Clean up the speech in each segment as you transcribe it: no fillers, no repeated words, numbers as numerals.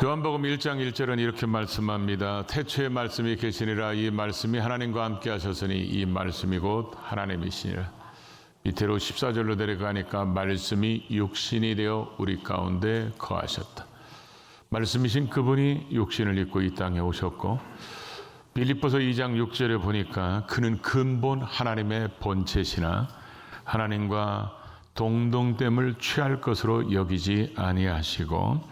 요한복음 1장 1절은 이렇게 말씀합니다. 태초에 말씀이 계시니라. 이 말씀이 하나님과 함께 하셨으니 이 말씀이 곧 하나님이시니라. 밑으로 14절로 내려가니까 말씀이 육신이 되어 우리 가운데 거하셨다. 말씀이신 그분이 육신을 입고 이 땅에 오셨고, 빌립보서 2장 6절에 보니까 그는 근본 하나님의 본체시나 하나님과 동등됨을 취할 것으로 여기지 아니하시고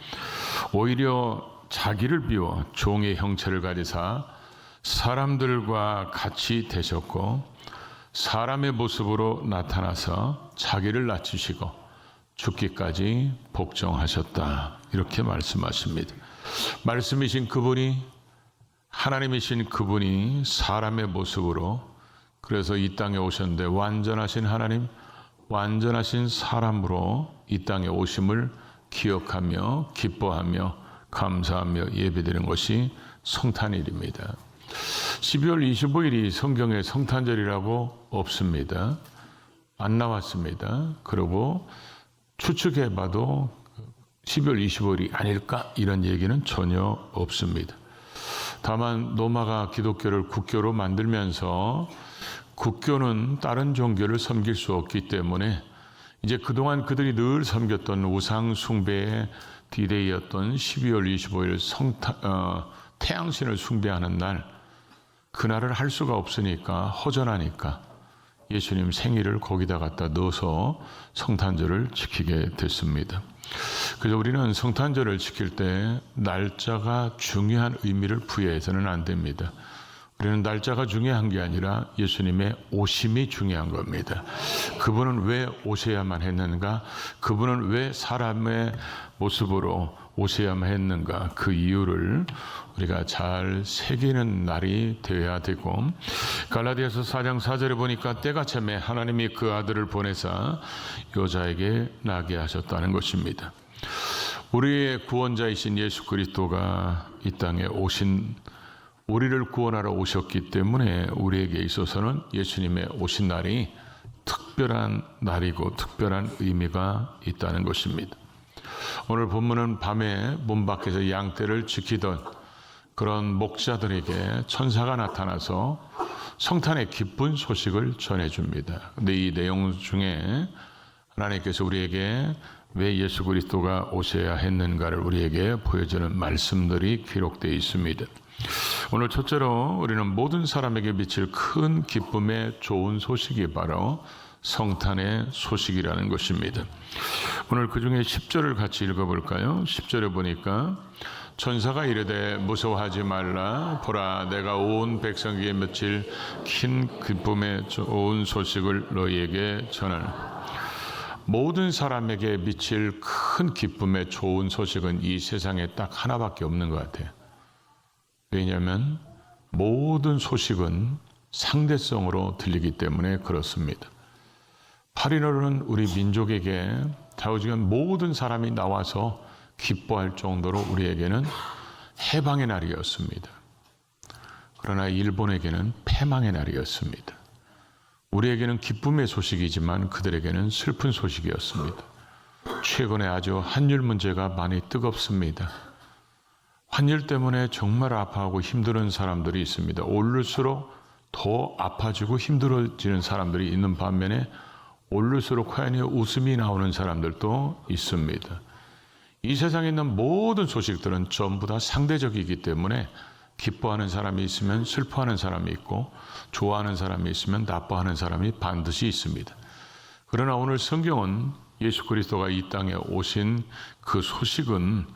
오히려 자기를 비워 종의 형체를 가지사 사람들과 같이 되셨고 사람의 모습으로 나타나서 자기를 낮추시고 죽기까지 복종하셨다. 이렇게 말씀하십니다. 말씀이신 그분이, 하나님이신 그분이 사람의 모습으로, 그래서 이 땅에 오셨는데 완전하신 하나님, 완전하신 사람으로 이 땅에 오심을 기억하며 기뻐하며 감사하며 예배드리는 것이 성탄일입니다. 12월 25일이 성경에 성탄절이라고 없습니다. 안 나왔습니다. 그리고 추측해봐도 12월 25일이 아닐까 이런 얘기는 전혀 없습니다. 다만 로마가 기독교를 국교로 만들면서 국교는 다른 종교를 섬길 수 없기 때문에 이제 그동안 그들이 늘 섬겼던 우상 숭배의 디데이였던 12월 25일 태양신을 숭배하는 날, 그날을 할 수가 없으니까 허전하니까 예수님 생일을 거기다 갖다 넣어서 성탄절을 지키게 됐습니다. 그래서 우리는 성탄절을 지킬 때 날짜가 중요한 의미를 부여해서는 안 됩니다. 우리는 날짜가 중요한 게 아니라 예수님의 오심이 중요한 겁니다. 그분은 왜 오셔야만 했는가? 그분은 왜 사람의 모습으로 오셔야만 했는가? 그 이유를 우리가 잘 새기는 날이 되어야 되고, 갈라디아서 4장 4절에 보니까 때가 차매 하나님이 그 아들을 보내사 여자에게 나게 하셨다는 것입니다. 우리의 구원자이신 예수 그리스도가 이 땅에 오신, 우리를 구원하러 오셨기 때문에 우리에게 있어서는 예수님의 오신 날이 특별한 날이고 특별한 의미가 있다는 것입니다. 오늘 본문은 밤에 문 밖에서 양떼를 지키던 그런 목자들에게 천사가 나타나서 성탄의 기쁜 소식을 전해줍니다. 근데 이 내용 중에 하나님께서 우리에게 왜 예수 그리스도가 오셔야 했는가를 우리에게 보여주는 말씀들이 기록되어 있습니다. 오늘 첫째로 우리는 모든 사람에게 미칠 큰 기쁨의 좋은 소식이 바로 성탄의 소식이라는 것입니다. 오늘 그 중에 10절을 같이 읽어볼까요? 10절에 보니까 천사가 이르되 무서워하지 말라. 보라, 내가 온 백성에게 미칠 큰 기쁨의 좋은 소식을 너희에게 전하라. 모든 사람에게 미칠 큰 기쁨의 좋은 소식은 이 세상에 딱 하나밖에 없는 것 같아요. 왜냐하면 모든 소식은 상대성으로 들리기 때문에 그렇습니다. 8.15는 우리 민족에게 좌우지간 모든 사람이 나와서 기뻐할 정도로 우리에게는 해방의 날이었습니다. 그러나 일본에게는 패망의 날이었습니다. 우리에게는 기쁨의 소식이지만 그들에게는 슬픈 소식이었습니다. 최근에 아주 한일 문제가 많이 뜨겁습니다. 환일 때문에 정말 아파하고 힘든 사람들이 있습니다. 오를수록 더 아파지고 힘들어지는 사람들이 있는 반면에 오를수록 코에 웃음이 나오는 사람들도 있습니다. 이 세상에 있는 모든 소식들은 전부 다 상대적이기 때문에 기뻐하는 사람이 있으면 슬퍼하는 사람이 있고 좋아하는 사람이 있으면 나빠하는 사람이 반드시 있습니다. 그러나 오늘 성경은 예수 그리스도가 이 땅에 오신 그 소식은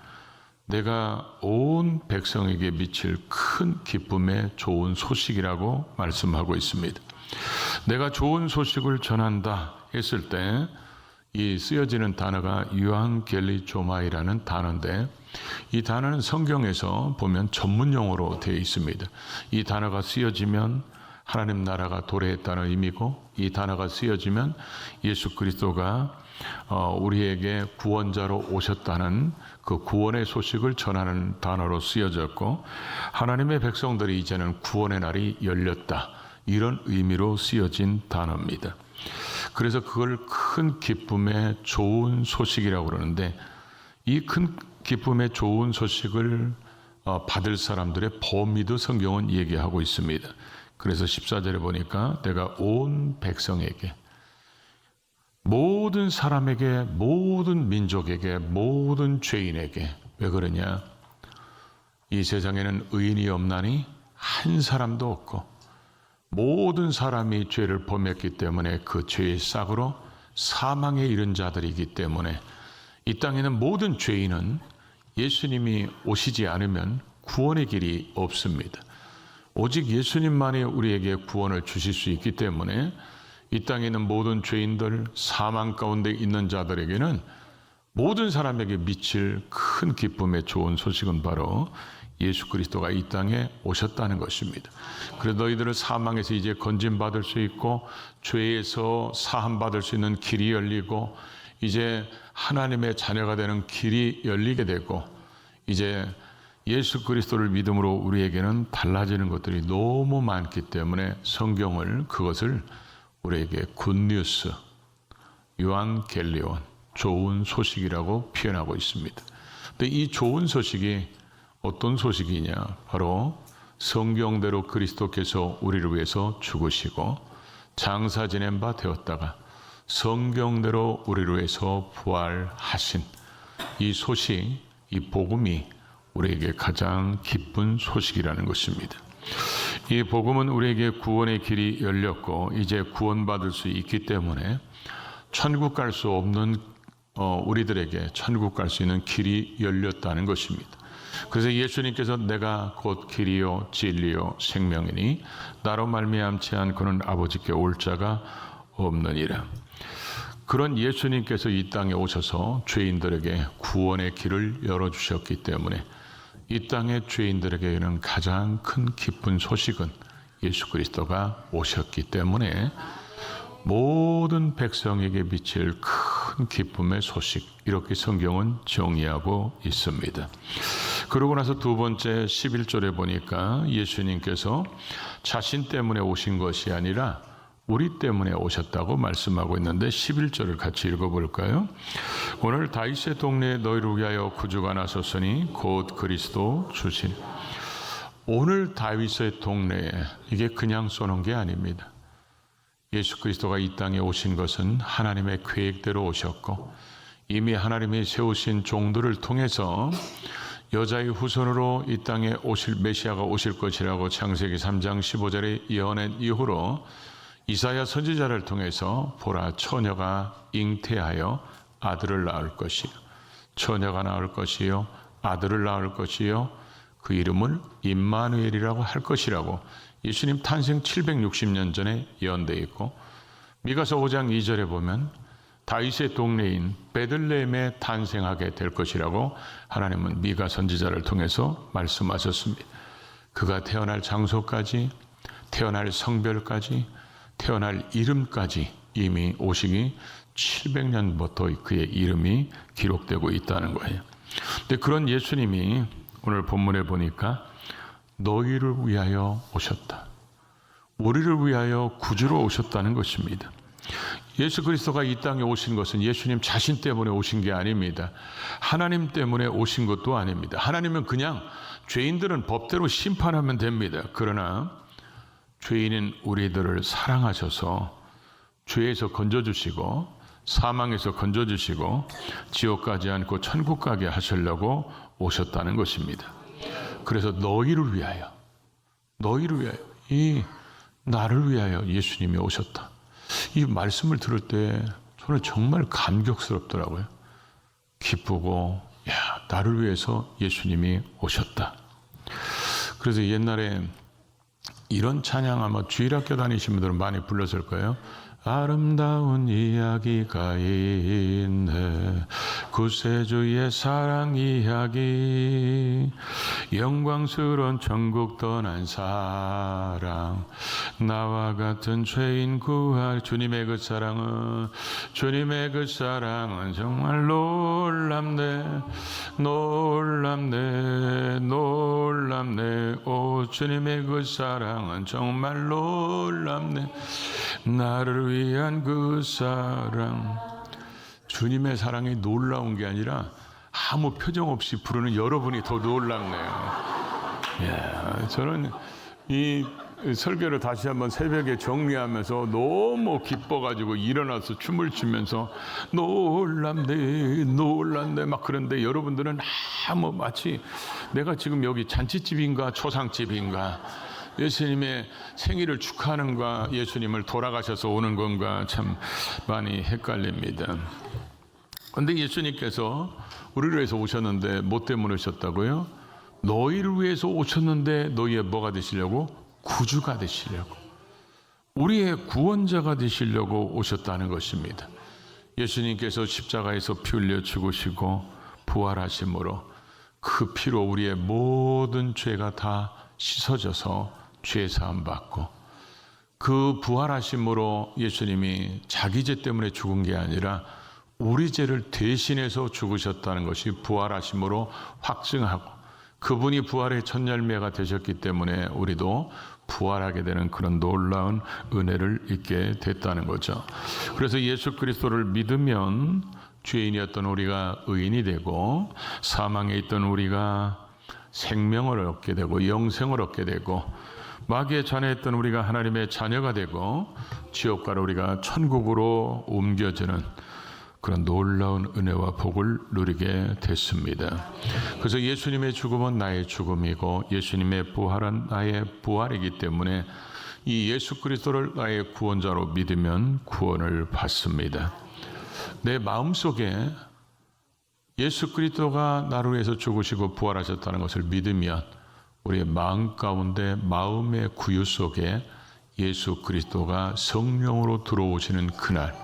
내가 온 백성에게 미칠 큰 기쁨의 좋은 소식이라고 말씀하고 있습니다. 내가 좋은 소식을 전한다 했을 때 이 쓰여지는 단어가 유앙겔리조마이라는 단어인데, 이 단어는 성경에서 보면 전문 용어로 되어 있습니다. 이 단어가 쓰여지면 하나님 나라가 도래했다는 의미고, 이 단어가 쓰여지면 예수 그리스도가 우리에게 구원자로 오셨다는 그 구원의 소식을 전하는 단어로 쓰여졌고, 하나님의 백성들이 이제는 구원의 날이 열렸다, 이런 의미로 쓰여진 단어입니다. 그래서 그걸 큰 기쁨의 좋은 소식이라고 그러는데, 이 큰 기쁨의 좋은 소식을 받을 사람들의 범위도 성경은 얘기하고 있습니다. 그래서 14절에 보니까 내가 온 백성에게, 모든 사람에게, 모든 민족에게, 모든 죄인에게. 왜 그러냐? 이 세상에는 의인이 없나니 한 사람도 없고 모든 사람이 죄를 범했기 때문에 그 죄의 싹으로 사망에 이른 자들이기 때문에 이 땅에는 모든 죄인은 예수님이 오시지 않으면 구원의 길이 없습니다. 오직 예수님만이 우리에게 구원을 주실 수 있기 때문에 이 땅에 있는 모든 죄인들, 사망 가운데 있는 자들에게는 모든 사람에게 미칠 큰 기쁨의 좋은 소식은 바로 예수 그리스도가 이 땅에 오셨다는 것입니다. 그래서 너희들을 사망에서 이제 건진받을 수 있고 죄에서 사함받을 수 있는 길이 열리고 이제 하나님의 자녀가 되는 길이 열리게 되고 이제 예수 그리스도를 믿음으로 우리에게는 달라지는 것들이 너무 많기 때문에 성경을 그것을 우리에게 굿뉴스, 유앙겔리온, 좋은 소식이라고 표현하고 있습니다. 근데 이 좋은 소식이 어떤 소식이냐? 바로 성경대로 그리스도께서 우리를 위해서 죽으시고 장사 지낸 바 되었다가 성경대로 우리를 위해서 부활하신 이 소식, 이 복음이 우리에게 가장 기쁜 소식이라는 것입니다. 이 복음은 우리에게 구원의 길이 열렸고 이제 구원받을 수 있기 때문에 천국 갈 수 없는 우리들에게 천국 갈 수 있는 길이 열렸다는 것입니다. 그래서 예수님께서 내가 곧 길이요 진리요 생명이니 나로 말미암지 않고는 아버지께 올 자가 없느니라. 그런 예수님께서 이 땅에 오셔서 죄인들에게 구원의 길을 열어주셨기 때문에 이 땅의 죄인들에게는 가장 큰 기쁜 소식은 예수 그리스도가 오셨기 때문에 모든 백성에게 미칠 큰 기쁨의 소식, 이렇게 성경은 정의하고 있습니다. 그러고 나서 두 번째 11절에 보니까 예수님께서 자신 때문에 오신 것이 아니라 우리 때문에 오셨다고 말씀하고 있는데 11절을 같이 읽어볼까요? 오늘 다윗의 동네에 너희를 위하여 구주가 나섰으니 곧 그리스도 주시니. 오늘 다윗의 동네에, 이게 그냥 쏘는 게 아닙니다. 예수 그리스도가 이 땅에 오신 것은 하나님의 계획대로 오셨고 이미 하나님이 세우신 종들을 통해서 여자의 후손으로 이 땅에 오실 메시아가 오실 것이라고 창세기 3장 15절에 예언한 이후로 이사야 선지자를 통해서 보라 처녀가 잉태하여 아들을 낳을 것이요 처녀가 낳을 것이요 아들을 낳을 것이요 그 이름을 임마누엘이라고 할 것이라고 예수님 탄생 760년 전에 예언되어 있고 미가서 5장 2절에 보면 다윗의 동네인 베들레헴에 탄생하게 될 것이라고 하나님은 미가 선지자를 통해서 말씀하셨습니다. 그가 태어날 장소까지, 태어날 성별까지, 태어날 이름까지 이미 오시기 700년부터 그의 이름이 기록되고 있다는 거예요. 근데 그런 예수님이 오늘 본문에 보니까 너희를 위하여 오셨다. 우리를 위하여 구주로 오셨다는 것입니다. 예수 그리스도가 이 땅에 오신 것은 예수님 자신 때문에 오신 게 아닙니다. 하나님 때문에 오신 것도 아닙니다. 하나님은 그냥 죄인들은 법대로 심판하면 됩니다. 그러나 죄인인 우리들을 사랑하셔서 죄에서 건져주시고 사망에서 건져주시고 지옥 가지 않고 천국 가게 하시려고 오셨다는 것입니다. 그래서 너희를 위하여 이 나를 위하여 예수님이 오셨다. 이 말씀을 들을 때 저는 정말 감격스럽더라고요. 기쁘고 나를 위해서 예수님이 오셨다. 그래서 옛날에 이런 찬양 아마 주일학교 다니신 분들은 많이 불렀을 거예요. 아름다운 이야기가 있네 구세주의 사랑 이야기 영광스러운 천국 떠난 사랑 나와 같은 죄인 구할 주님의 그 사랑은 정말 놀랍네 오 주님의 그 사랑은 정말 놀랍네 나를 위한 그 사랑. 주님의 사랑이 놀라운 게 아니라 아무 표정 없이 부르는 여러분이 더 놀랍네요. 예, 저는 이 설교를 다시 한번 새벽에 정리하면서 너무 기뻐가지고 일어나서 춤을 추면서 놀랍네 막 그런데 여러분들은 아무 마치 내가 지금 여기 잔치집인가 초상집인가 예수님의 생일을 축하하는가 예수님을 돌아가셔서 오는 건가 참 많이 헷갈립니다. 그런데 예수님께서 우리를 위해서 오셨는데 뭐 때문에 오셨다고요? 너희를 위해서 오셨는데 너희의 뭐가 되시려고? 구주가 되시려고, 우리의 구원자가 되시려고 오셨다는 것입니다. 예수님께서 십자가에서 피 흘려 죽으시고 부활하심으로 그 피로 우리의 모든 죄가 다 씻어져서 죄 사함 받고, 그 부활하심으로 예수님이 자기 죄 때문에 죽은 게 아니라 우리 죄를 대신해서 죽으셨다는 것이 부활하심으로 확증하고, 그분이 부활의 첫 열매가 되셨기 때문에 우리도 부활하게 되는 그런 놀라운 은혜를 입게 됐다는 거죠. 그래서 예수 그리스도를 믿으면 죄인이었던 우리가 의인이 되고, 사망에 있던 우리가 생명을 얻게 되고 영생을 얻게 되고, 마귀의 잔해했던 우리가 하나님의 자녀가 되고, 지옥가로 우리가 천국으로 옮겨지는 그런 놀라운 은혜와 복을 누리게 됐습니다. 그래서 예수님의 죽음은 나의 죽음이고 예수님의 부활은 나의 부활이기 때문에 이 예수 그리스도를 나의 구원자로 믿으면 구원을 받습니다. 내 마음속에 예수 그리스도가 나를 위해서 죽으시고 부활하셨다는 것을 믿으면 우리의 마음 가운데, 마음의 구유 속에 예수 그리스도가 성령으로 들어오시는 그날,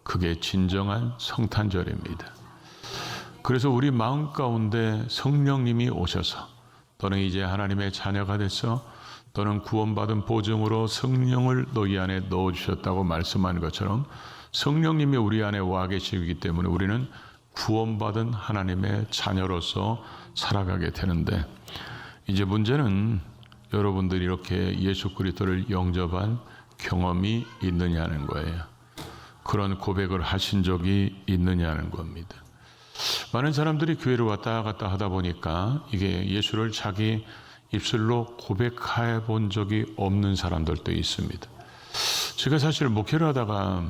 그게 진정한 성탄절입니다. 그래서 우리 마음 가운데 성령님이 오셔서 너는 이제 하나님의 자녀가 됐어, 너는 구원받은 보증으로 성령을 너희 안에 넣어주셨다고 말씀한 것처럼 성령님이 우리 안에 와 계시기 때문에 우리는 구원받은 하나님의 자녀로서 살아가게 되는데, 이제 문제는 여러분들이 이렇게 예수 그리스도를 영접한 경험이 있느냐는 거예요. 그런 고백을 하신 적이 있느냐는 겁니다. 많은 사람들이 교회를 왔다 갔다 하다 보니까 이게 예수를 자기 입술로 고백해 본 적이 없는 사람들도 있습니다. 제가 사실 목회를 하다가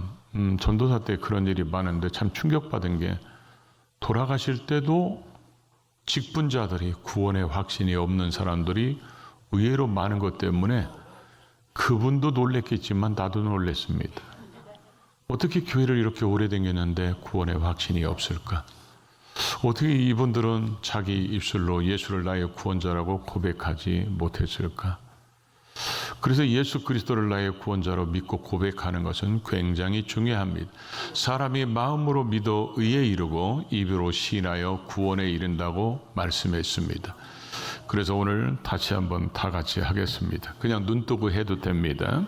전도사 때 그런 일이 많은데 참 충격받은 게, 돌아가실 때도 직분자들이, 구원의 확신이 없는 사람들이 의외로 많은 것 때문에 그분도 놀랬겠지만 나도 놀랬습니다. 어떻게 교회를 이렇게 오래 다녔는데 구원의 확신이 없을까? 어떻게 이분들은 자기 입술로 예수를 나의 구원자라고 고백하지 못했을까? 그래서 예수 그리스도를 나의 구원자로 믿고 고백하는 것은 굉장히 중요합니다. 사람이 마음으로 믿어 의에 이르고 입으로 시인하여 구원에 이른다고 말씀했습니다. 그래서 오늘 다시 한번 다 같이 하겠습니다. 그냥 눈 뜨고 해도 됩니다.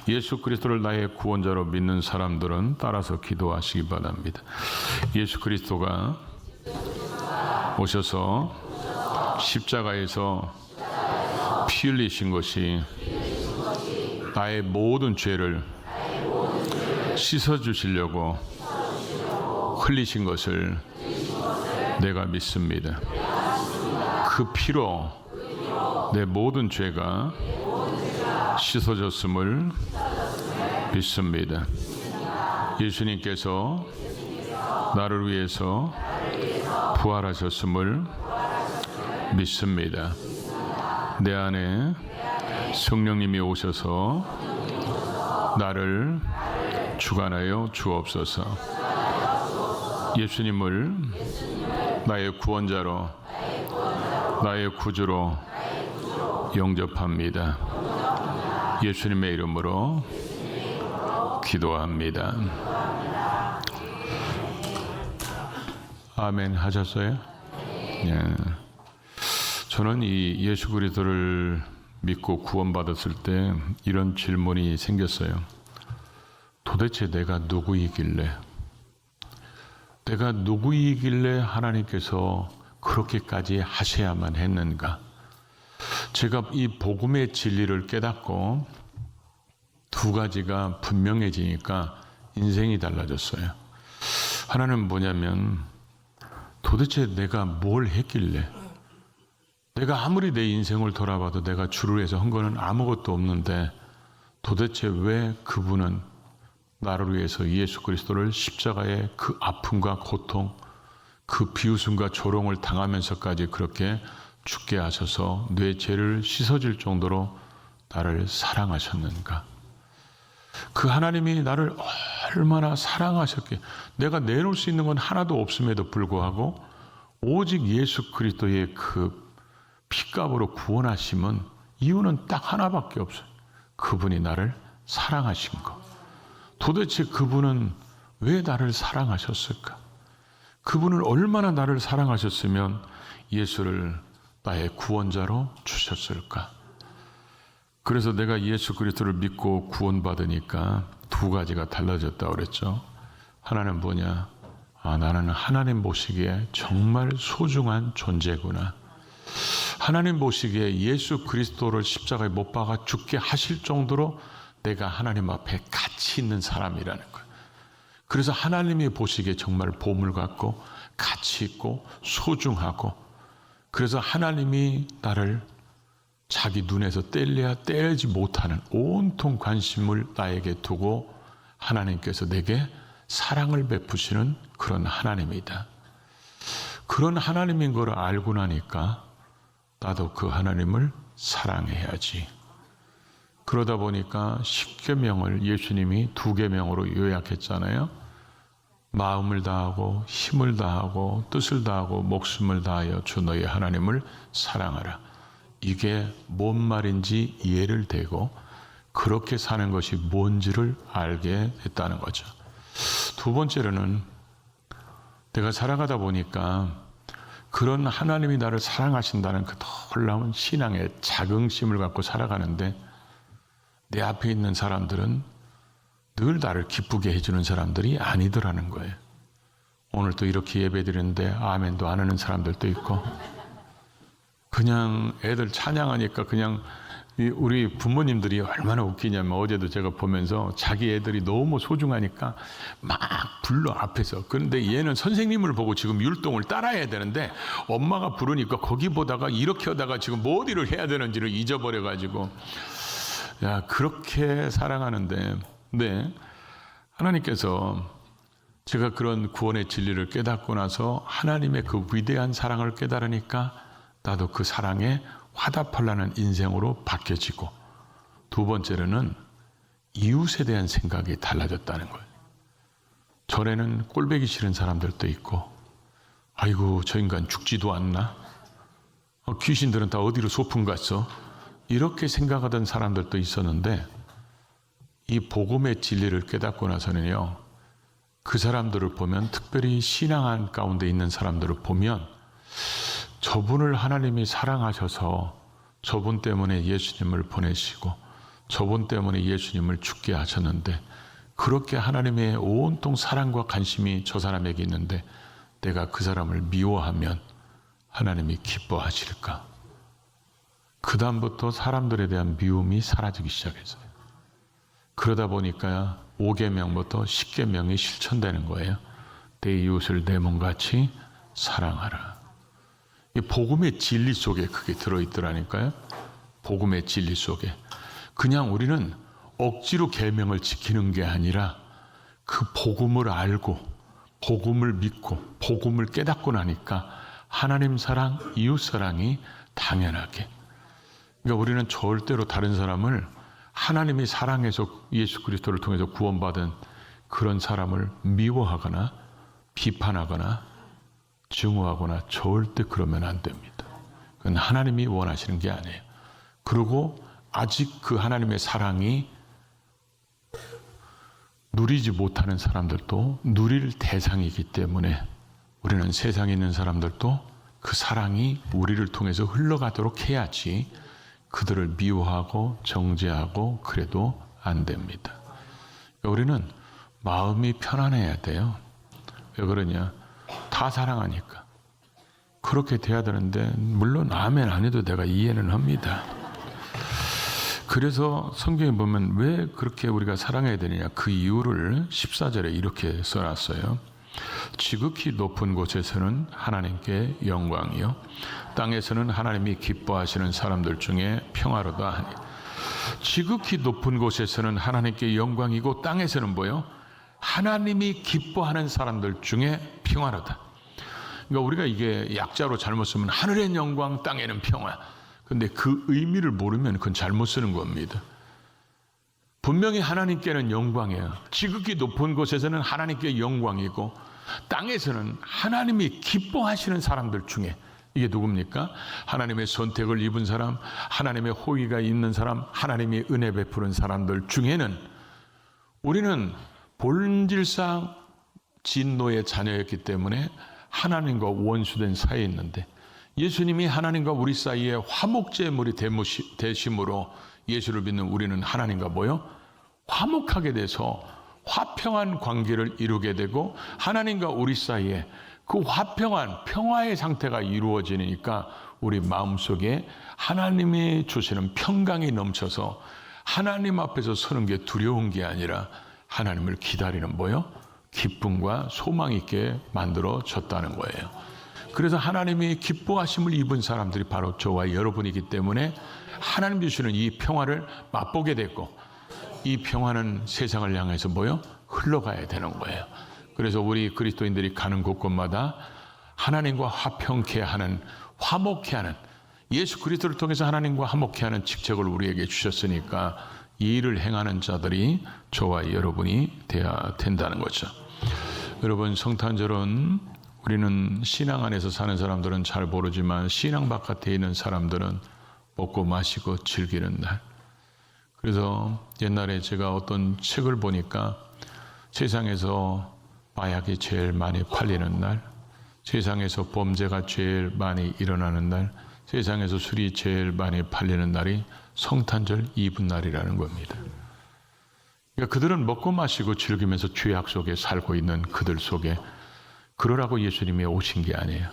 예수 그리스도를 나의 구원자로 믿는 사람들은 따라서 기도하시기 바랍니다. 예수 그리스도가 오셔서 십자가에서 피 흘리신 것이 나의 모든 죄를 씻어주시려고 흘리신 것을 내가 믿습니다. 그 피로 내 모든 죄가 씻어졌음을 믿습니다. 예수님께서 나를 위해서 부활하셨음을 믿습니다. 내 안에 성령님이 오셔서 나를 주관하여 주옵소서. 예수님을 나의 구원자로, 나의 구주로 영접합니다. 예수님의 이름으로 기도합니다. 아멘 하셨어요? 예. 저는 이 예수 그리스도를 믿고 구원받았을 때 이런 질문이 생겼어요. 도대체 내가 누구이길래 하나님께서 그렇게까지 하셔야만 했는가? 제가 이 복음의 진리를 깨닫고 두 가지가 분명해지니까 인생이 달라졌어요. 하나는 뭐냐면, 도대체 내가 뭘 했길래, 내가 아무리 내 인생을 돌아봐도 내가 주를 위해서 한 거는 아무것도 없는데 도대체 왜 그분은 나를 위해서 예수 그리스도를 십자가의 그 아픔과 고통, 그 비웃음과 조롱을 당하면서까지 그렇게 죽게 하셔서 내 죄를 씻어줄 정도로 나를 사랑하셨는가? 그 하나님이 나를 얼마나 사랑하셨기에 내가 내놓을 수 있는 건 하나도 없음에도 불구하고 오직 예수 그리스도의 그 피값으로 구원하심은 이유는 딱 하나밖에 없어요. 그분이 나를 사랑하신 것. 도대체 그분은 왜 나를 사랑하셨을까? 그분을 얼마나 나를 사랑하셨으면 예수를 나의 구원자로 주셨을까? 그래서 내가 예수 그리스도를 믿고 구원받으니까 두 가지가 달라졌다고 그랬죠. 하나는 뭐냐? 나는 하나님 보시기에 정말 소중한 존재구나. 하나님 보시기에 예수 그리스도를 십자가에 못 박아 죽게 하실 정도로 내가 하나님 앞에 가치 있는 사람이라는 거예요. 그래서 하나님이 보시기에 정말 보물 같고 가치 있고 소중하고, 그래서 하나님이 나를 자기 눈에서 떼려야 떼지 못하는 온통 관심을 나에게 두고 하나님께서 내게 사랑을 베푸시는 그런 하나님이다. 그런 하나님인 걸 알고 나니까 나도 그 하나님을 사랑해야지. 그러다 보니까 10계명을 예수님이 2계명으로 요약했잖아요. 마음을 다하고 힘을 다하고 뜻을 다하고 목숨을 다하여 주 너의 하나님을 사랑하라. 이게 뭔 말인지 이해를 되고 그렇게 사는 것이 뭔지를 알게 됐다는 거죠. 두 번째로는 내가 살아가다 보니까 그런 하나님이 나를 사랑하신다는 그 놀라운 신앙의 자긍심을 갖고 살아가는데, 내 앞에 있는 사람들은 늘 나를 기쁘게 해주는 사람들이 아니더라는 거예요. 오늘 또 이렇게 예배드리는데 아멘도 안 하는 사람들도 있고, 그냥 애들 찬양하니까 그냥 우리 부모님들이 얼마나 웃기냐면, 어제도 제가 보면서 자기 애들이 너무 소중하니까 막 불러 앞에서. 그런데 얘는 선생님을 보고 지금 율동을 따라해야 되는데 엄마가 부르니까 거기 보다가 이렇게 하다가 지금 뭐 어디를 해야 되는지를 잊어버려가지고, 야, 그렇게 사랑하는데, 네, 하나님께서 제가 그런 구원의 진리를 깨닫고 나서 하나님의 그 위대한 사랑을 깨달으니까 나도 그 사랑에 화답하려는 인생으로 바뀌어지고, 두 번째로는 이웃에 대한 생각이 달라졌다는 거예요. 전에는 꼴보기 싫은 사람들도 있고, 아이고 저 인간 죽지도 않나? 귀신들은 다 어디로 소풍 갔어? 이렇게 생각하던 사람들도 있었는데, 이 복음의 진리를 깨닫고 나서는요, 그 사람들을 보면, 특별히 신앙 가운데 있는 사람들을 보면 저분을 하나님이 사랑하셔서 저분 때문에 예수님을 보내시고 저분 때문에 예수님을 죽게 하셨는데, 그렇게 하나님의 온통 사랑과 관심이 저 사람에게 있는데 내가 그 사람을 미워하면 하나님이 기뻐하실까? 그 다음부터 사람들에 대한 미움이 사라지기 시작했어요. 그러다 보니까 5계명부터 10계명이 실천되는 거예요. 내 이웃을 내 몸같이 사랑하라. 이 복음의 진리 속에 그게 들어있더라니까요. 복음의 진리 속에. 그냥 우리는 억지로 계명을 지키는 게 아니라 그 복음을 알고 복음을 믿고 복음을 깨닫고 나니까 하나님 사랑, 이웃 사랑이 당연하게. 그러니까 우리는 절대로 다른 사람을, 하나님이 사랑해서 예수 그리스도를 통해서 구원받은 그런 사람을 미워하거나 비판하거나 증오하거나 절대 그러면 안 됩니다. 그건 하나님이 원하시는 게 아니에요. 그리고 아직 그 하나님의 사랑이 누리지 못하는 사람들도 누릴 대상이기 때문에 우리는 세상에 있는 사람들도 그 사랑이 우리를 통해서 흘러가도록 해야지, 그들을 미워하고 정죄하고 그래도 안 됩니다. 우리는 마음이 편안해야 돼요. 왜 그러냐? 다 사랑하니까. 그렇게 돼야 되는데, 물론 아멘 안 해도 내가 이해는 합니다. 그래서 성경에 보면 왜 그렇게 우리가 사랑해야 되느냐, 그 이유를 14절에 이렇게 써놨어요. 지극히 높은 곳에서는 하나님께 영광이요 땅에서는 하나님이 기뻐하시는 사람들 중에 평화로다 하니. 지극히 높은 곳에서는 하나님께 영광이고 땅에서는 뭐요? 하나님이 기뻐하는 사람들 중에 평화로다. 그러니까 우리가 이게 약자로 잘못 쓰면 하늘엔 영광 땅에는 평화. 근데 그 의미를 모르면 그건 잘못 쓰는 겁니다. 분명히 하나님께는 영광이에요. 지극히 높은 곳에서는 하나님께 영광이고 땅에서는 하나님이 기뻐하시는 사람들 중에, 이게 누굽니까? 하나님의 선택을 입은 사람, 하나님의 호의가 있는 사람, 하나님이 은혜 베푸는 사람들 중에는 우리는 본질상 진노의 자녀였기 때문에 하나님과 원수된 사이에 있는데, 예수님이 하나님과 우리 사이에 화목제물이 되심으로 예수를 믿는 우리는 하나님과 뭐요? 화목하게 돼서 화평한 관계를 이루게 되고, 하나님과 우리 사이에 그 화평한 평화의 상태가 이루어지니까 우리 마음속에 하나님이 주시는 평강이 넘쳐서 하나님 앞에서 서는 게 두려운 게 아니라 하나님을 기다리는 뭐요? 기쁨과 소망 있게 만들어졌다는 거예요. 그래서 하나님이 기뻐하심을 입은 사람들이 바로 저와 여러분이기 때문에 하나님 주시는 이 평화를 맛보게 됐고, 이 평화는 세상을 향해서 뭐요? 흘러가야 되는 거예요. 그래서 우리 그리스도인들이 가는 곳곳마다 하나님과 화평케 하는, 화목케 하는, 예수 그리스도를 통해서 하나님과 화목케 하는 직책을 우리에게 주셨으니까 이 일을 행하는 자들이 저와 여러분이 되어야 된다는 거죠. 여러분, 성탄절은 우리는 신앙 안에서 사는 사람들은 잘 모르지만 신앙 바깥에 있는 사람들은 먹고 마시고 즐기는 날. 그래서 옛날에 제가 어떤 책을 보니까 세상에서 마약이 제일 많이 팔리는 날, 세상에서 범죄가 제일 많이 일어나는 날, 세상에서 술이 제일 많이 팔리는 날이 성탄절 이브날이라는 겁니다. 그러니까 그들은 먹고 마시고 즐기면서 죄악 속에 살고 있는 그들 속에 그러라고 예수님이 오신 게 아니에요.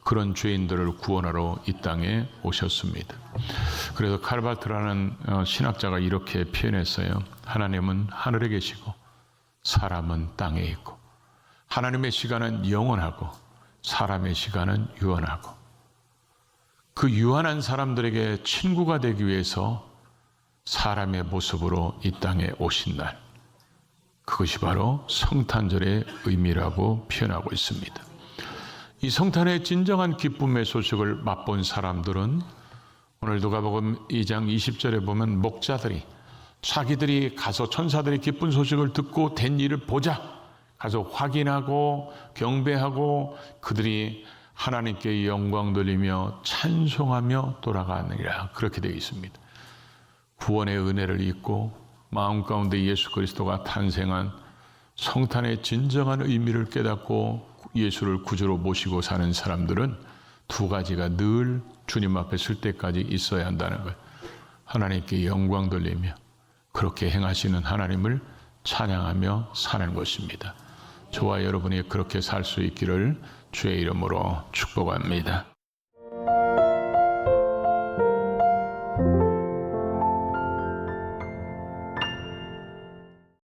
그런 죄인들을 구원하러 이 땅에 오셨습니다. 그래서 칼바트라는 신학자가 이렇게 표현했어요. 하나님은 하늘에 계시고 사람은 땅에 있고, 하나님의 시간은 영원하고 사람의 시간은 유한하고, 그 유한한 사람들에게 친구가 되기 위해서 사람의 모습으로 이 땅에 오신 날, 그것이 바로 성탄절의 의미라고 표현하고 있습니다. 이 성탄의 진정한 기쁨의 소식을 맛본 사람들은 오늘 누가복음 2장 20절에 보면 목자들이 자기들이 가서 천사들이 기쁜 소식을 듣고 된 일을 보자 가서 확인하고 경배하고 그들이 하나님께 영광 돌리며 찬송하며 돌아가느니라, 그렇게 되어 있습니다. 구원의 은혜를 잊고 마음 가운데 예수 그리스도가 탄생한 성탄의 진정한 의미를 깨닫고 예수를 구주로 모시고 사는 사람들은 두 가지가 늘 주님 앞에 설 때까지 있어야 한다는 거예요. 하나님께 영광 돌리며 그렇게 행하시는 하나님을 찬양하며 사는 것입니다. 저와 여러분이 그렇게 살 수 있기를 주의 이름으로 축복합니다.